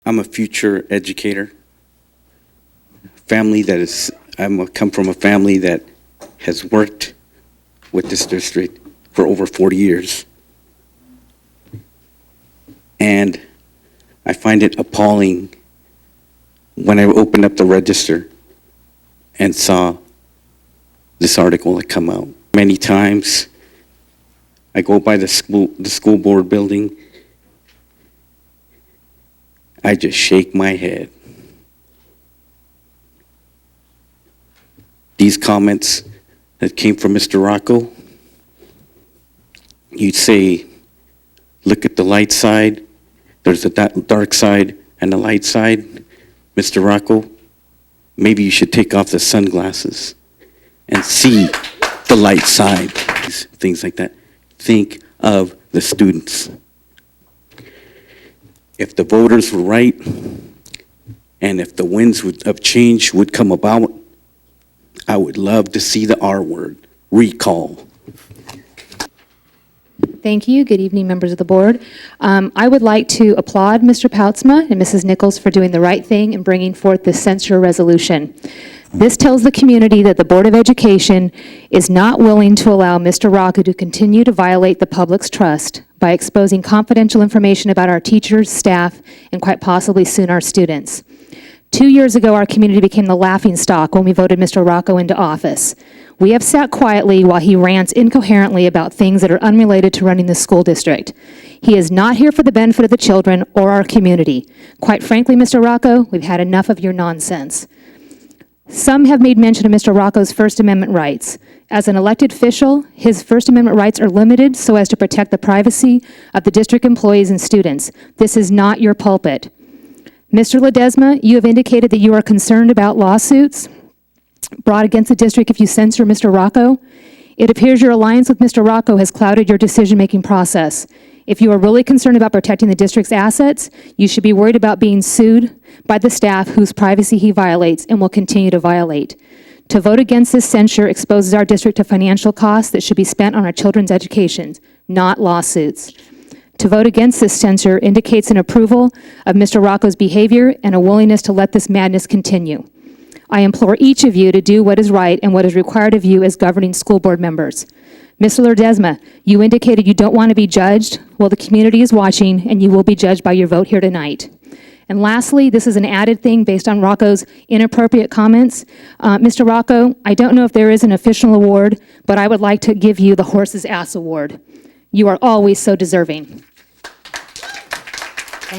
I'm a future educator. I come from a family that has worked with this district for over 40 years. And I find it appalling when I opened up the register and saw this article that come out. Many times I go by the school board building, I just shake my head. These comments that came from Mr. Rocco, you'd say, look at the light side, there's a dark side and a light side. Mr. Rocco, maybe you should take off the sunglasses and see the light side, things like that. Think of the students. If the voters were right, and if the winds of change would come about, I would love to see the R word, recall. Thank you. Good evening, members of the board. I would like to applaud Mr. Poutsma and Mrs. Nichols for doing the right thing and bringing forth this censure resolution. This tells the community that the Board of Education is not willing to allow Mr. Rocco to continue to violate the public's trust by exposing confidential information about our teachers, staff, and quite possibly soon our students. 2 years ago, our community became the laughingstock when we voted Mr. Rocco into office. We have sat quietly while he rants incoherently about things that are unrelated to running the school district. He is not here for the benefit of the children or our community. Quite frankly, Mr. Rocco, we've had enough of your nonsense. Some have made mention of Mr. Rocco's First Amendment rights. As an elected official, his First Amendment rights are limited so as to protect the privacy of the district employees and students. This is not your pulpit. Mr. Ledesma, you have indicated that you are concerned about lawsuits brought against the district if you censure Mr. Rocco. It appears your alliance with Mr. Rocco has clouded your decision-making process. If you are really concerned about protecting the district's assets, you should be worried about being sued by the staff whose privacy he violates and will continue to violate. To vote against this censure exposes our district to financial costs that should be spent on our children's education, not lawsuits. To vote against this censure indicates an approval of Mr. Rocco's behavior and a willingness to let this madness continue. I implore each of you to do what is right and what is required of you as governing school board members. Mr. Ledesma, you indicated you don't want to be judged. Well, the community is watching, and you will be judged by your vote here tonight. And lastly, this is an added thing based on Rocco's inappropriate comments. Mr. Rocco, I don't know if there is an official award, but I would like to give you the Horse's Ass Award. You are always so deserving.